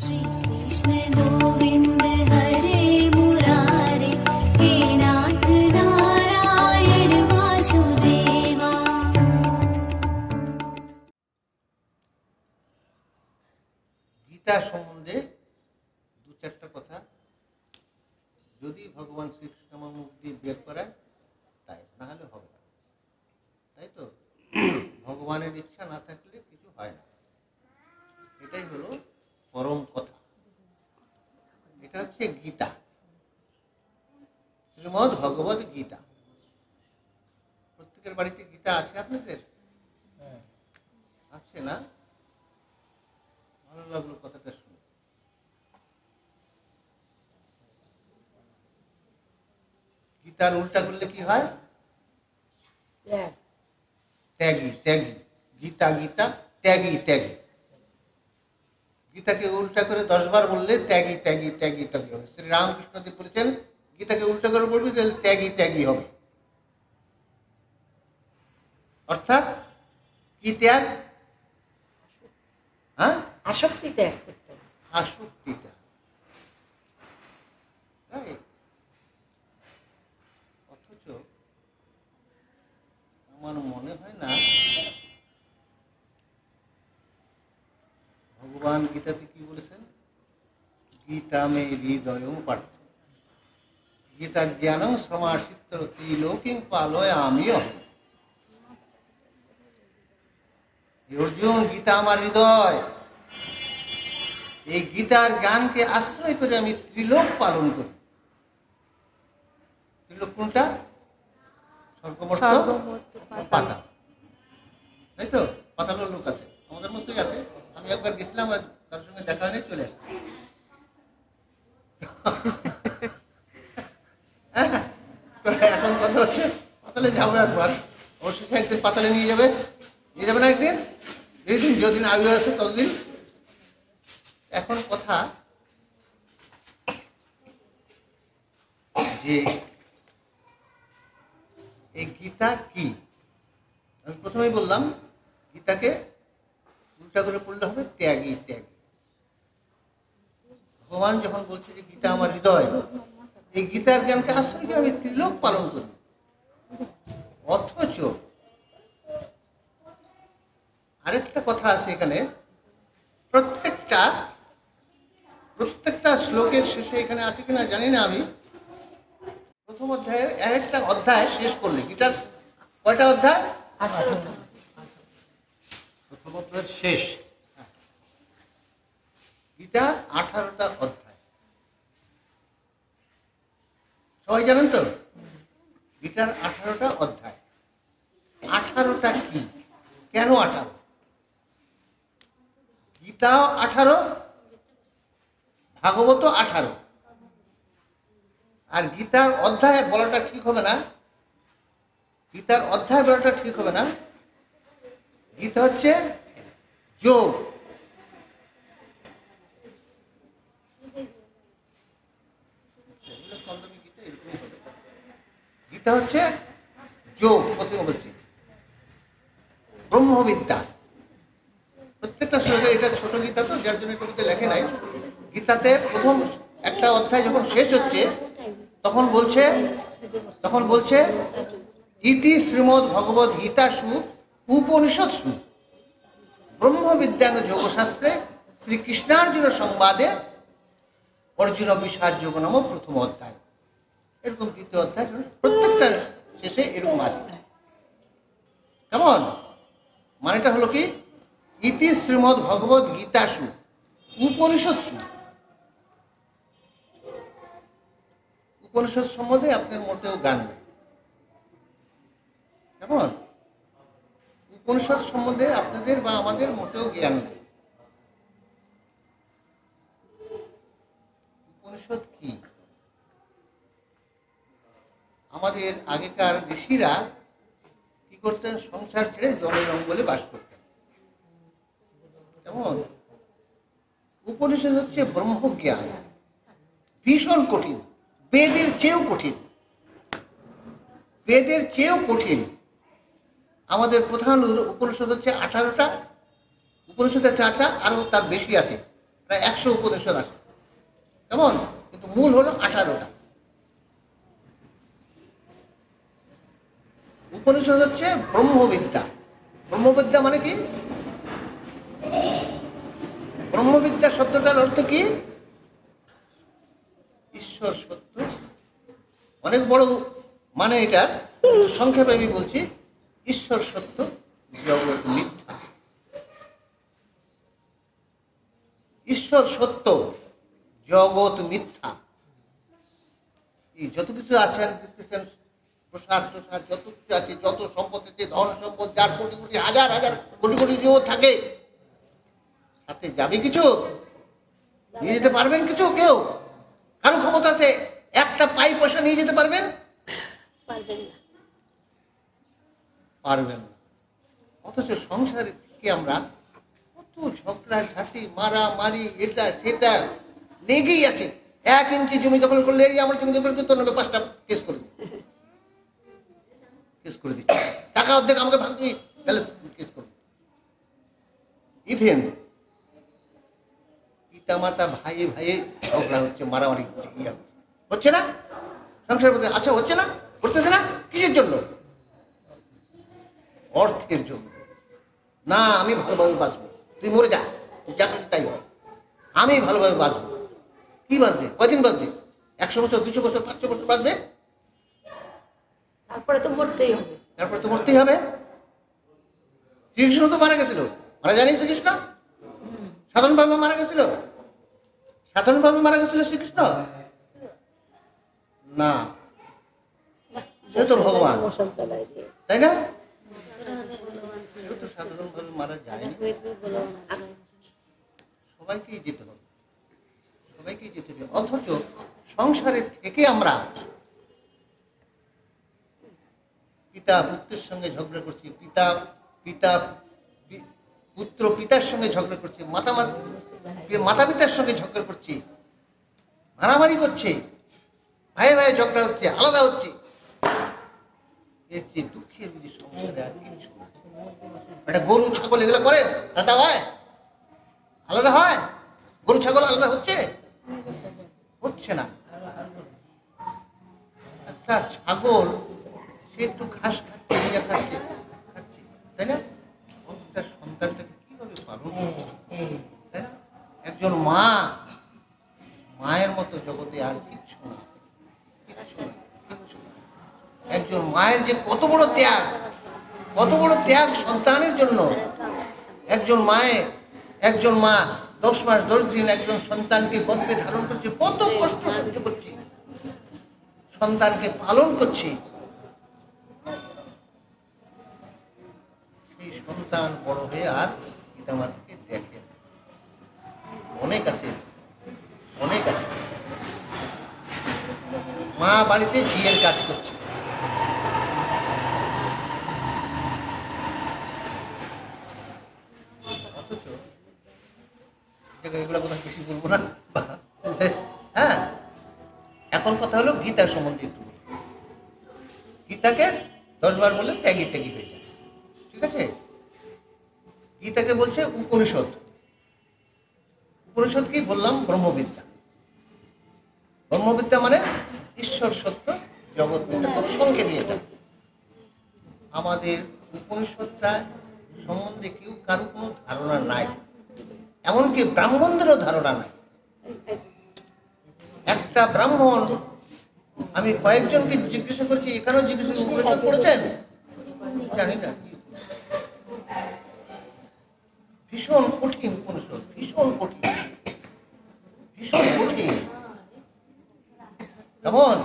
श्री कृष्ण गोविंद हरे मुरारे हे नाथ नारायण वासुदेवा। गीता सम्बन्धे दु चारटा कथा যদি ভগবান শ্রীকৃষ্ণ আমার মুখ দিয়ে বের করায় তাই, না হলে হবে না, তাই তো? ভগবানের ইচ্ছা না থাকলে কিছু হয় না, এটাই হলো পরম কথা। এটা হচ্ছে গীতা, শ্রীমদ্ ভগবদ গীতা। প্রত্যেকের বাড়িতে গীতা আছে আপনাদের? আছে না? ভালো লাগলো কথাটা শুনে। গীতার উল্টা করলে কি হয়? ত্যাগী ত্যাগী। গীতা গীতা, ত্যাগী ত্যাগী। গীতাকে উল্টা করে 10 বার বললে ত্যাগী ত্যাগী ত্যাগী ত্যাগী হবে। শ্রী রামকৃষ্ণদেব বলেছেন গীতাকে উল্টা করে বলবি তাহলে ত্যাগী ত্যাগী হবে। অর্থাৎ কি ত্যাগ? হ্যাঁ, আসক্তি ত্যাগ করতে হবে। আসক্তি ত্যাগ। তাই অথচ আমার মনে হয় না ভগবান গীতাতে কি বলেছেন? গীতা মে হৃদয় পার্থ গীতা জ্ঞানং সমাসিত ত্রিলোকিং পালয় আমিও। অর্জুন, গীতা আমার হৃদয়, এই গীতার জ্ঞানকে আশ্রয় করে আমি ত্রিলোক পালন করি। ত্রিলোক কোনটা? স্বর্গমর্ত পাতাল, তাই তো? পাতালের লোক আছে, আমাদের মধ্যেই আছে। আমি একবার গেছিলাম, তার সঙ্গে দেখা হয়নি, চলে আসি। এখন কথা হচ্ছে পাতালে যাবো একবার, অবশ্যই একদিন পাতালে নিয়ে যাবে না একদিন, যেদিন যদিন আগে আছে ততদিন। এখন কথা যে এই গীতা কি? আমি প্রথমেই বললাম গীতাকে উল্টা করে পড়লে হবে ত্যাগী ত্যাগী। ভগবান যখন বলছে যে গীতা আমার হৃদয়, এই গীতার জ্ঞানকে আশ্রয় করে আমি ত্রিলোক পালন করি। অথচ আরেকটা কথা আছে এখানে, প্রত্যেকটা শ্লোকের শেষে এখানে আছে কিনা জানি না আমি, প্রথম অধ্যায়ের একটা অধ্যায় শেষ করলে, গীতার কয়টা অধ্যায়? প্রথম অধ্যায় শেষ, গীতার 18টা অধ্যায়। সবাই জানেন তো গীতার 18টা অধ্যায়। 18টা কি? কেন 18? গীতাও 18, ভাগবত 18। আর গীতার অধ্যায় বলাটা ঠিক হবে না, গীতার অধ্যায় বলাটা ঠিক হবে না। গীতা হচ্ছে যোগ। গীতা হচ্ছে যোগ। প্রথমে বলছি ব্রহ্মবিদ্যা। প্রত্যেকটা শ্লোকে, এটা ছোট গীতা তো যার জন্য এটাতে লেখে নাই। গীতাতে প্রথম একটা অধ্যায় যখন শেষ হচ্ছে তখন বলছে ইতি শ্রীমদ্ ভগবদ গীতাসু উপনিষৎসু ব্রহ্মবিদ্যাঙ্গ যোগশাস্ত্রে শ্রীকৃষ্ণার্জুন সংবাদে অর্জুন বিষাদ যোগ নাম প্রথম অধ্যায়। এরকম দ্বিতীয় অধ্যায় প্রত্যেকটা শেষে এরকম আছে। কেমন? মানেটা হলো কি? ইতি শ্রীমদ্ ভগবদ গীতাসু উপনিষৎসু। উপনিষদ সম্বন্ধে আপনার মোটেও জ্ঞান নেই। কেমন? উপনিষদ সম্বন্ধে আপনাদের বা আমাদের মোটেও জ্ঞান নেই। উপনিষদ কি? আমাদের আগেকার ঋষিরা কি করতেন? সংসার ছেড়ে জলে জঙ্গলে বাস করতেন। কেমন? উপনিষদ হচ্ছে ব্রহ্মজ্ঞান, ভীষণ কঠিন, বেদের চেয়েও কঠিন, বেদের চেয়েও কঠিন। আমাদের প্রধান উপনিষদ হচ্ছে 18টা। উপনিষদের চাচা আরো তার বেশি আছে, প্রায় 100 উপনিষদ আছে, কেমন? কিন্তু মূল হলো 18টা। উপনিষদ হচ্ছে ব্রহ্মবিদ্যা। ব্রহ্মবিদ্যা মানে কি? ব্রহ্মবিদ্যা শব্দটার অর্থ কি? ঈশ্বর সত্য। অনেক বড় মানে এটা, সংক্ষেপে আমি বলছি, ঈশ্বর সত্য, জগৎ মিথ্যা। ঈশ্বর সত্য, জগৎ মিথ্যা। এই যত কিছু আছেন দেখতেছেন, প্রসাদ প্রসাদ যত কিছু আছে, যত সম্পদ আছে, ধন সম্পদ, যার কোটি কোটি হাজার হাজার কোটি কোটি যে থাকে, সাথে যাবে কিছু? নিয়ে যেতে পারবেন কিছু? কেউ কারো ক্ষমতা আছে একটা পাই পয়সা নিয়ে যেতে পারবেন? পারবেন না। অথচ সংসারের থেকে আমরা কত ঝগড়া ঝাঁটি মারামারি এটা সেটা লেগেই আছে। 1 ইঞ্চি জমি দখল করলে এই আমার জমি দখল করতে হবে, 5টা কেস করে দিচ্ছি, টাকা অর্ধেক আমাকে ভাঙবি, তাহলে কেস করবি। ইভেন পিতা মাতা ভাই ভাইয়ে ঝগড়া হচ্ছে, মারামারি হচ্ছে, হচ্ছে না সংসারের মধ্যে? আচ্ছা হচ্ছে না, করতেছে না, কিসের জন্য? অর্থের জন্য। না, আমি ভালোভাবে বাঁচবো, তুই মরে যা, তুই যা করছিস তাই হয়, আমি ভালোভাবে বাঁচবো। কি বাঁচবে? কয়দিন বাঁচবে? 100 বছর, 200 বছর, 500 বছর বাঁচবে? তারপরে তো মরতেই হবে। তারপরে তো মরতেই হবে। শ্রীকৃষ্ণ তো মারা গেছিল, মারা জানি শ্রীকৃষ্ণ সাধারণভাবে মারা গেছিল? সাধারণভাবে মারা গেছিল শ্রীকৃষ্ণ? না, সে তো ভগবান, তাই না? সে তো সাধারণভাবে মারা যায়নি। সবাইকেই যেতে হবে, সবাইকেই যেতে হবে। অথচ সংসারের থেকে আমরা পিতা পুত্রের সঙ্গে ঝগড়া করছি, পুত্র পিতার সঙ্গে ঝগড়া করছি, মাতা পিতার সঙ্গে ঝগড়া করছি, মারামারি করছে, ভাই ভাই ঝগড়া হচ্ছে, আলাদা হচ্ছে। এর চেয়ে দুঃখের যদি সংসারে আর কিছু না। একটা গরু ছাগল এগুলো করে আলাদা হয়? আলাদা হয়? গরু ছাগল আলাদা হচ্ছে? হচ্ছে না। একটা ছাগল সে একটু ঘাস খাচ্ছে, খাচ্ছে, তাই না? তার সন্তানটাকে কিভাবে পালন করছে, তাই না? একজন মা, মায়ের মতো জগতে আর কিচ্ছু না, কিচ্ছু না, কিচ্ছু না। একজন মায়ের যে কত বড় ত্যাগ, কত বড় ত্যাগ সন্তানের জন্য। একজন মা 10 মাস 10 দিন একজন সন্তানকে গর্ভে ধারণ করছে, কত কষ্ট সহ্য করছে, সন্তানকে পালন করছে। সেই সন্তান বড় হয়ে আর পিতামাতাকে দেখে। অনেক আছে, অনেক আছে। মা বাড়িতে ঝিয়ের কাজ করছে, অথচ এগুলো কথা বেশি বলবো না। হ্যাঁ, এখন কথা হলো গীতার সম্বন্ধে একটু বলবো। গীতাকে 10 বার বলে ত্যাগী ত্যাগী হয়ে যায়, ঠিক আছে? গীতাকে বলছে উপনিষদ। উপনিষদ কি বললাম? ব্রহ্মবিদ্যা। ব্রহ্মবিদ্যা মানে ঈশ্বর সত্য, জগৎ মিথ্যা। খুব সংক্ষেপে এটা। আমাদের উপনিষদটা সম্বন্ধে কেউ কারো কোনো ধারণা নাই, এমনকি ব্রাহ্মণদেরও ধারণা নাই। একটা ব্রাহ্মণ, আমি কয়েকজনকে জিজ্ঞাসা করছি, এখানেও জিজ্ঞাসা উপনিষদ পড়েছেন? জানি না। ভীষণ কঠিন উপনিষদ, ভীষণ কঠিন, ভীষণ কঠিন। কেমন?